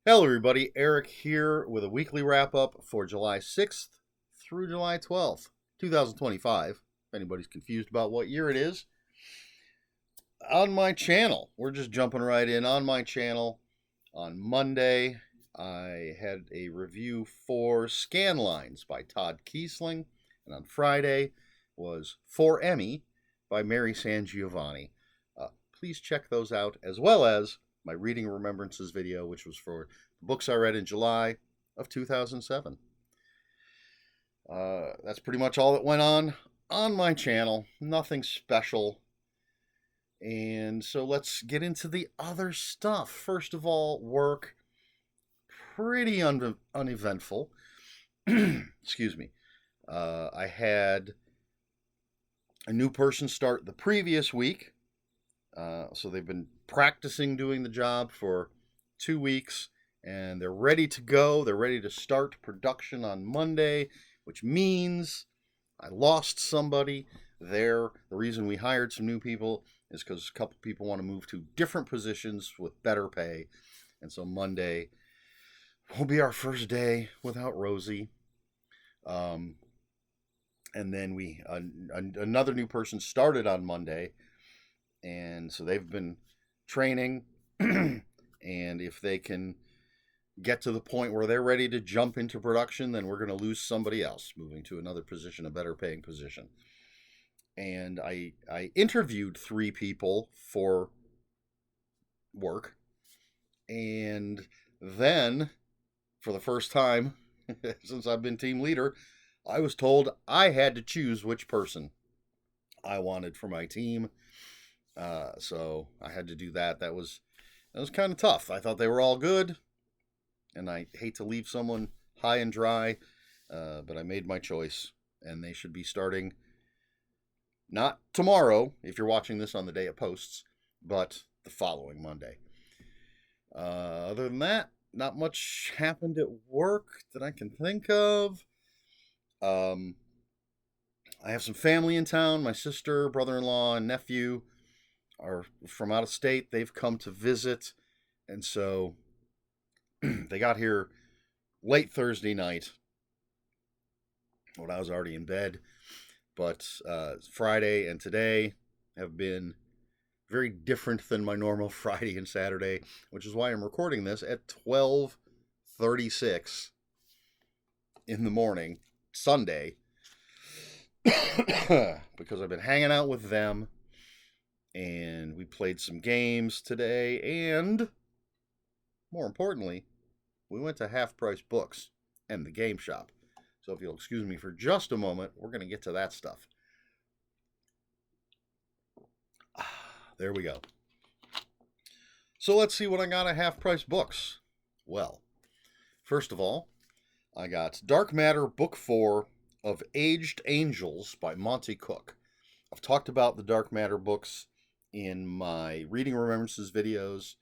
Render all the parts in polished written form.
Hello, everybody. Eric here with a weekly wrap up for July 6th through July 12th, 2025. If anybody's confused about what year it is, on my channel, we're just jumping right in. On my channel, on Monday, I had a review for Scanlines by Todd Kiesling, and on Friday was For Emmy by Mary Sangiovanni. Please check those out, as well as my Reading Remembrances video, which was for the books I read in July of 2007. That's pretty much all that went on my channel. Nothing special. And so let's get into the other stuff. First of all, work. Pretty uneventful. Excuse me. I had a new person start the previous week. So they've been practicing doing the job for 2 weeks, and they're ready to go. They're ready to start production on Monday, which means I lost somebody there. The reason we hired some new people is because a couple people want to move to different positions with better pay. And so Monday will be our first day without Rosie. And then another new person started on Monday. And so they've been training. And if they can get to the point where they're ready to jump into production, then we're going to lose somebody else, moving to another position, a better paying position. And I interviewed 3 people for work. And then, for the first time since I've been team leader, I was told I had to choose which person I wanted for my team. So I had to do that. That was kind of tough. I thought they were all good, and I hate to leave someone high and dry, but I made my choice, and they should be starting not tomorrow, if you're watching this on the day it posts, but the following Monday. Other than that, not much happened at work that I can think of. I have some family in town. My sister, brother-in-law, and nephew are from out of state. They've come to visit, and so they got here late Thursday night when I was already in bed. But Friday and today have been very different than my normal Friday and Saturday, which is why I'm recording this at 12:36 in the morning, Sunday, because I've been hanging out with them. And we played some games today, and more importantly, we went to Half Price Books and the game shop. So if you'll excuse me for just a moment, we're going to get to that stuff. There we go. So let's see what I got at Half Price Books. Well, first of all, I got Dark Matter Book 4 of Aged Angels by Monty Cook. I've talked about the Dark Matter books in my Reading Remembrances videos.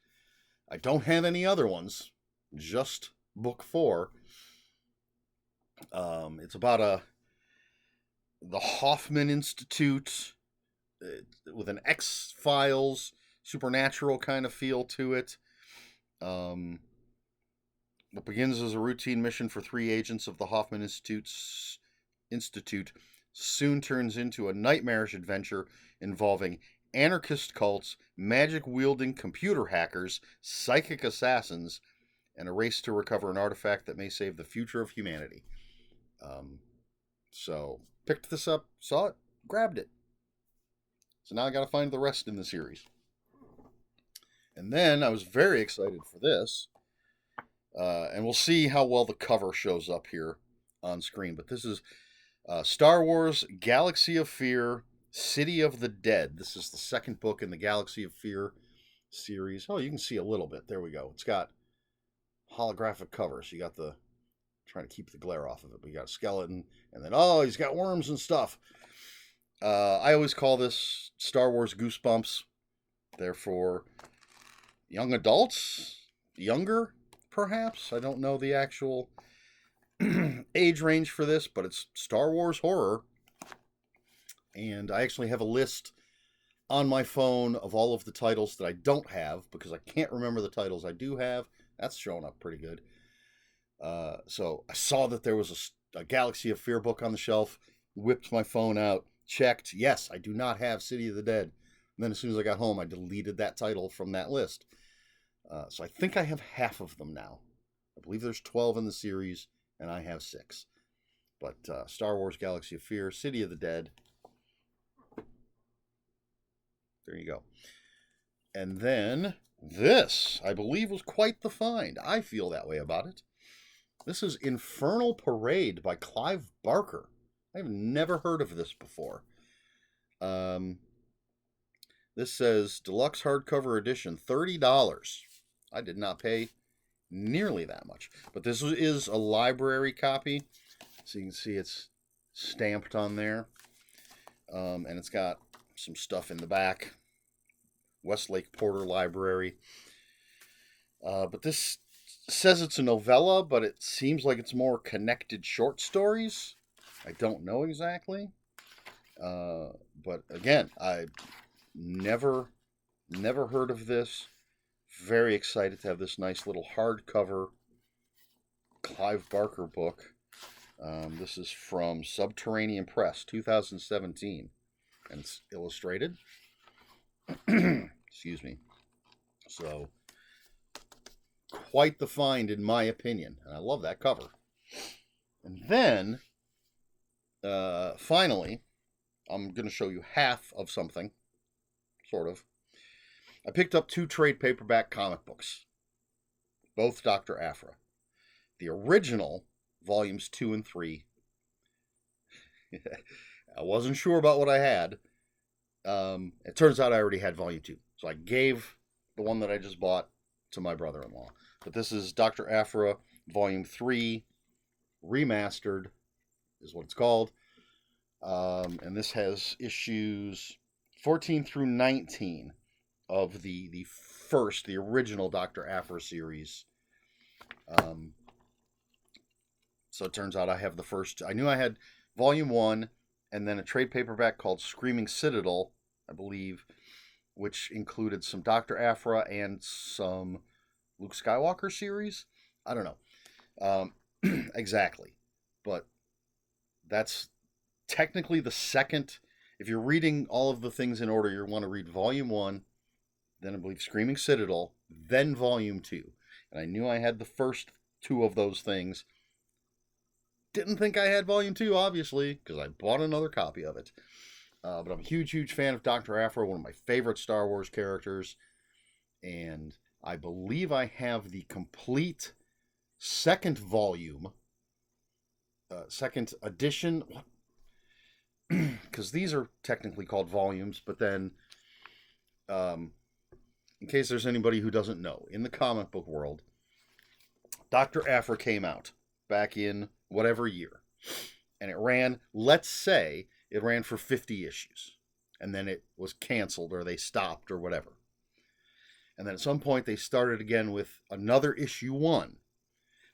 I don't have any other ones, just book 4. It's about the Hoffman Institute with an X-Files supernatural kind of feel to it. It begins as a routine mission for 3 agents of the Hoffman Institute soon turns into a nightmarish adventure involving anarchist cults, magic-wielding computer hackers, psychic assassins, and a race to recover an artifact that may save the future of humanity. So, picked this up, saw it, grabbed it. So now I gotta find the rest in the series. And then I was very excited for this. And we'll see how well the cover shows up here on screen. But this is Star Wars Galaxy of Fear, City of the Dead. This is the second book in the Galaxy of Fear series. Oh, you can see a little bit. There we go. It's got holographic cover. So you got trying to keep the glare off of it. But you got a skeleton. And then, he's got worms and stuff. I always call this Star Wars Goosebumps. They're for young adults. Younger, perhaps. I don't know the actual age range for this, but it's Star Wars horror. And I actually have a list on my phone of all of the titles that I don't have, because I can't remember the titles I do have. That's showing up pretty good. So I saw that there was a Galaxy of Fear book on the shelf, whipped my phone out, checked. Yes, I do not have City of the Dead. And then as soon as I got home, I deleted that title from that list. So I think I have half of them now. I believe there's 12 in the series, and I have 6. But Star Wars Galaxy of Fear, City of the Dead. There you go. And then this, I believe, was quite the find. I feel that way about it. This is Infernal Parade by Clive Barker. I've never heard of this before. This says deluxe hardcover edition, $30. I did not pay nearly that much. But this is a library copy. So you can see it's stamped on there. And it's got some stuff in the back. Westlake Porter Library. But this says it's a novella, but it seems like it's more connected short stories. I don't know exactly. But again, I never heard of this. Very excited to have this nice little hardcover Clive Barker book. This is from Subterranean Press, 2017, and it's illustrated. Excuse me. So, quite the find in my opinion, and I love that cover. And then, finally, I'm going to show you half of something, sort of. I picked up 2 trade paperback comic books, both Dr. Aphra. The original, volumes 2 and 3. I wasn't sure about what I had. It turns out I already had volume 2. So I gave the one that I just bought to my brother-in-law. But this is Dr. Aphra, volume 3, remastered, is what it's called. And this has issues 14 through 19 of the original Dr. Aphra series. So it turns out I have the first. I knew I had volume 1, and then a trade paperback called Screaming Citadel, I believe, which included some Dr. Aphra and some Luke Skywalker series. I don't know exactly, but that's technically the second. If you're reading all of the things in order, you want to read volume 1, then I believe Screaming Citadel, then volume 2. And I knew I had the first 2 of those things. Didn't think I had volume 2, obviously, because I bought another copy of it. But I'm a huge fan of Dr. Aphra, one of my favorite Star Wars characters. And I believe I have the complete second volume, second edition. Because these are technically called volumes, but then, in case there's anybody who doesn't know, in the comic book world, Dr. Aphra came out back in whatever year. And it ran, let's say, it ran for 50 issues. And then it was canceled or they stopped or whatever. And then at some point they started again with another issue 1.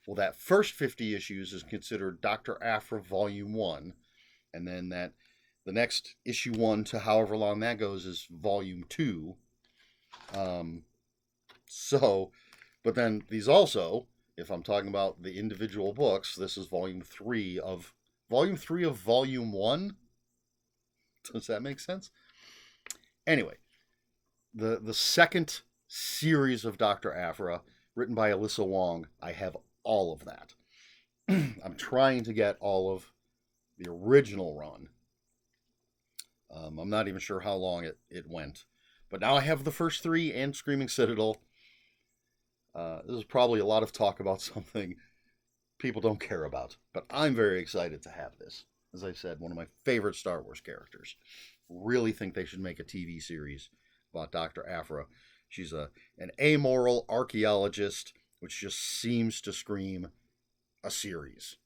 Well, that first 50 issues is considered Dr. Aphra Volume 1. And then the next issue 1 to however long that goes is Volume 2. But then these also, if I'm talking about the individual books, this is Volume 3 of Volume 1. Does that make sense? Anyway, the second series of Dr. Aphra, written by Alyssa Wong, I have all of that. I'm trying to get all of the original run. I'm not even sure how long it went. But now I have the first 3 and Screaming Citadel. This is probably a lot of talk about something people don't care about. But I'm very excited to have this. As I said, one of my favorite Star Wars characters. Really think they should make a TV series about Dr. Aphra. She's an amoral archaeologist, which just seems to scream a series.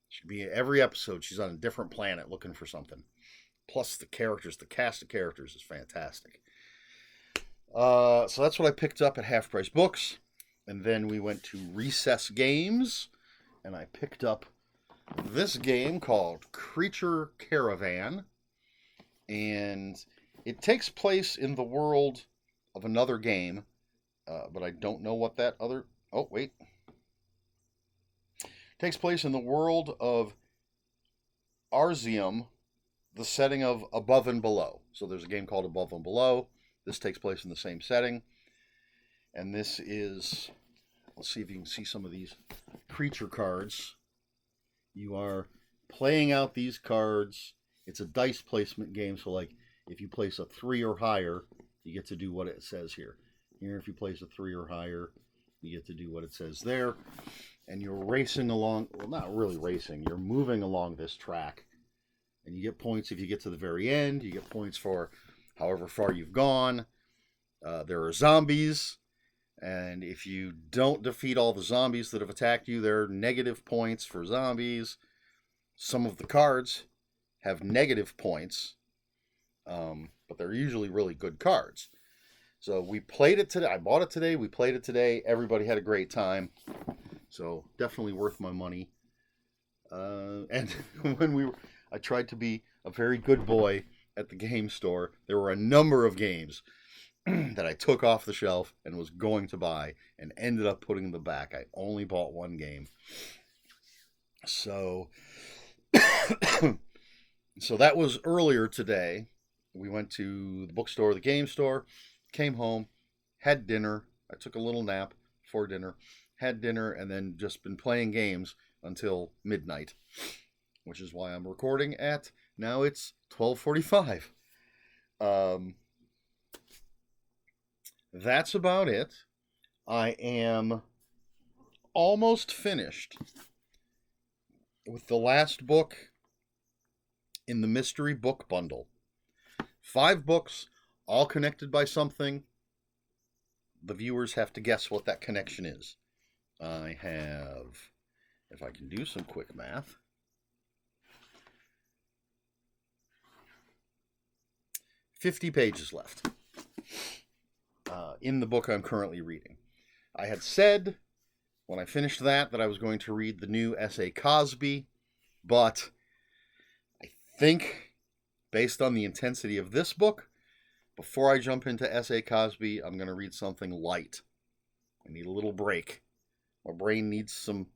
She'd be every episode, she's on a different planet looking for something. Plus the characters, the cast of characters is fantastic. So that's what I picked up at Half Price Books. And then we went to Recess Games, and I picked up this game called Creature Caravan. And it takes place in the world of another game, but I don't know what that other... Oh, wait. Takes place in the world of Arzium, the setting of Above and Below. So there's a game called Above and Below. This takes place in the same setting. And this is, let's see if you can see some of these creature cards. You are playing out these cards. It's a dice placement game. So like if you place a 3 or higher, you get to do what it says here. Here, if you place a 3 or higher, you get to do what it says there. And you're racing along, well, not really racing, you're moving along this track. And you get points if you get to the very end. You get points for however far you've gone. There are zombies. And if you don't defeat all the zombies that have attacked you, there are negative points for zombies. Some of the cards have negative points, but they're usually really good cards. So we played it today. I bought it today. We played it today. Everybody had a great time. So definitely worth my money. And when I tried to be a very good boy at the game store. There were a number of games that I took off the shelf and was going to buy and ended up putting them back. I only bought one game. So, so that was earlier today. We went to the bookstore, the game store, came home, had dinner. I took a little nap before dinner, had dinner, and then just been playing games until midnight, which is why I'm recording at, now it's 12:45. That's about it. I am almost finished with the last book in the mystery book bundle. 5 books, all connected by something. The viewers have to guess what that connection is. I have, if I can do some quick math, 50 pages left in the book I'm currently reading. I had said when I finished that I was going to read the new S.A. Cosby, but I think based on the intensity of this book, before I jump into S.A. Cosby, I'm going to read something light. I need a little break. My brain needs some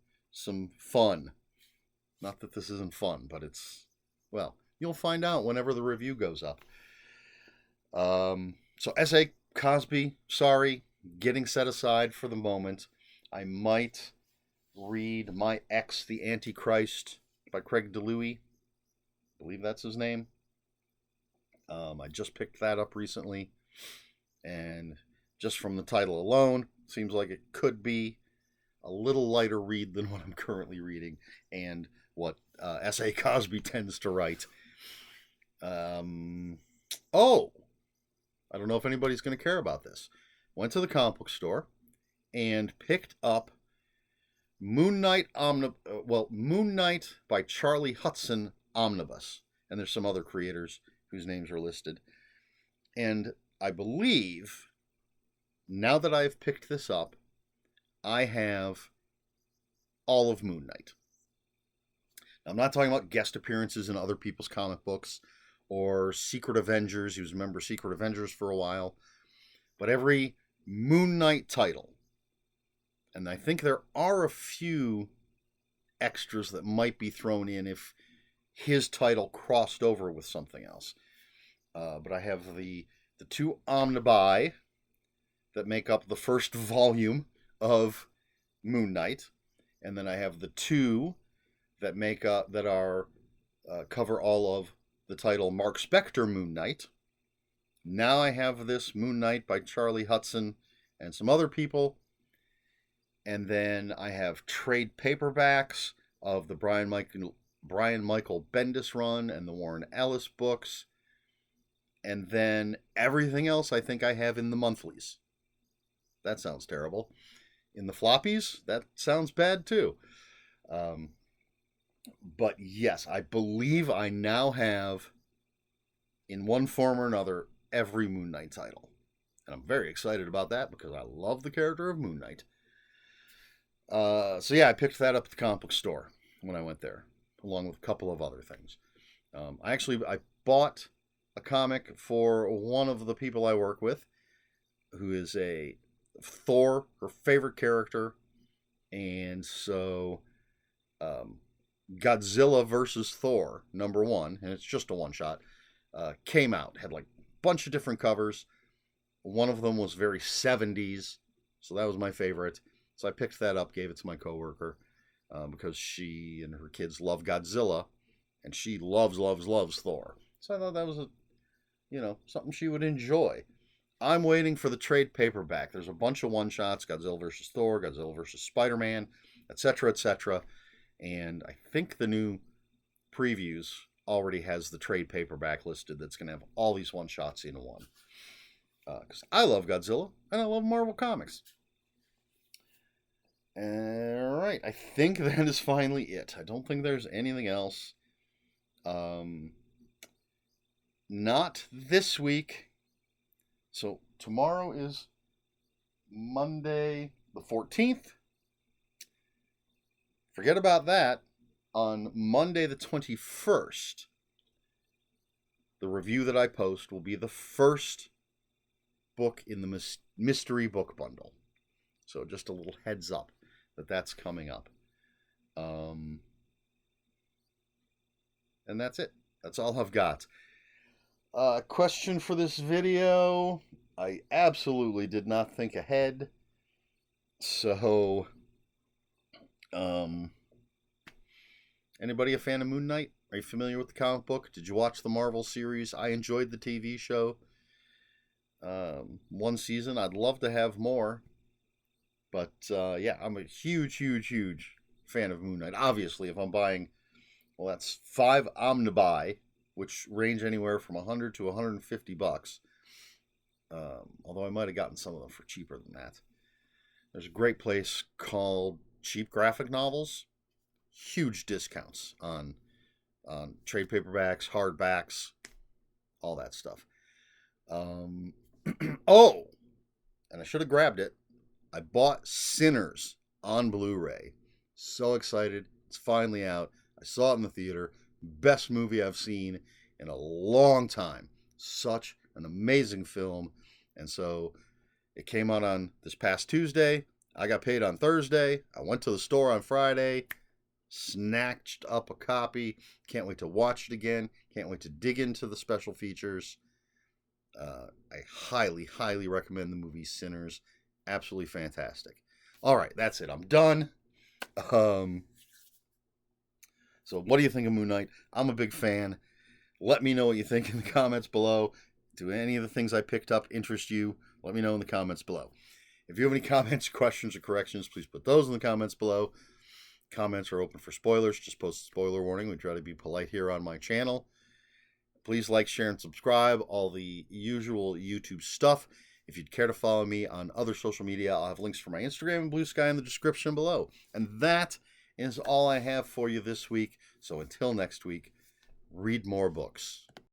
fun. Not that this isn't fun, but it's, well, you'll find out whenever the review goes up. So S.A. Cosby, sorry, getting set aside for the moment. I might read My Ex, the Antichrist by Craig DeLuey. I believe that's his name. I just picked that up recently, and just from the title alone, seems like it could be a little lighter read than what I'm currently reading and what S.A. Cosby tends to write. Oh, I don't know if anybody's going to care about this. Went to the comic book store and picked up Moon Knight by Charlie Hudson Omnibus. And there's some other creators whose names are listed. And I believe, now that I've picked this up, I have all of Moon Knight. Now, I'm not talking about guest appearances in other people's comic books or Secret Avengers. He was a member of Secret Avengers for a while. But every Moon Knight title, and I think there are a few extras that might be thrown in if his title crossed over with something else. But I have the 2 omnibi that make up the first volume of Moon Knight, and then I have the 2 that make up cover all of the title Mark Spector Moon Knight. Now I have this Moon Knight by Charlie Hudson and some other people. And then I have trade paperbacks of the Brian Michael Bendis run and the Warren Ellis books. And then everything else I think I have in the monthlies. That sounds terrible. In the floppies, that sounds bad too. But yes, I believe I now have, in one form or another, every Moon Knight title. And I'm very excited about that because I love the character of Moon Knight. So yeah, I picked that up at the comic book store when I went there, along with a couple of other things. I bought a comic for one of the people I work with, who is a Thor, her favorite character. And so Godzilla versus Thor #1, and it's just a one shot, came out. Had like a bunch of different covers. One of them was very 70s, so that was my favorite. So I picked that up, gave it to my coworker because she and her kids love Godzilla, and she loves Thor. So I thought that was something she would enjoy. I'm waiting for the trade paperback. There's a bunch of one shots: Godzilla versus Thor, Godzilla versus Spider-Man, etc., etc. And I think the new previews already has the trade paperback listed. That's going to have all these one shots in one. Because I love Godzilla and I love Marvel Comics. All right, I think that is finally it. I don't think there's anything else. Not this week. So tomorrow is Monday the 14th. Forget about that. On Monday the 21st, the review that I post will be the first book in the mystery book bundle. So just a little heads up that that's coming up. And that's it. That's all I've got. Question for this video. I absolutely did not think ahead. So, anybody a fan of Moon Knight? Are you familiar with the comic book? Did you watch the Marvel series? I enjoyed the TV show. One season. I'd love to have more. But, yeah, I'm a huge fan of Moon Knight. Obviously, if I'm buying, well, that's 5 omnibuy, which range anywhere from $100 to $150. Although I might have gotten some of them for cheaper than that. There's a great place called Cheap Graphic Novels. Huge discounts on trade paperbacks, hardbacks, all that stuff. Oh, and I should have grabbed it. I bought Sinners on Blu-ray. So excited. It's finally out. I saw it in the theater. Best movie I've seen in a long time. Such an amazing film. And so it came out on this past Tuesday. I got paid on Thursday. I went to the store on Friday, snatched up a copy. Can't wait to watch it again. Can't wait to dig into the special features. I highly recommend the movie Sinners. Absolutely fantastic. All right, that's it. I'm done. So what do you think of Moon Knight? I'm a big fan. Let me know what you think in the comments below. Do any of the things I picked up interest you? Let me know in the comments below. If you have any comments, questions, or corrections, please put those in the comments below. Comments are open for spoilers. Just post a spoiler warning. We try to be polite here on my channel. Please like, share, and subscribe. All the usual YouTube stuff. If you'd care to follow me on other social media, I'll have links for my Instagram and Bluesky in the description below. And that is all I have for you this week. So until next week, read more books.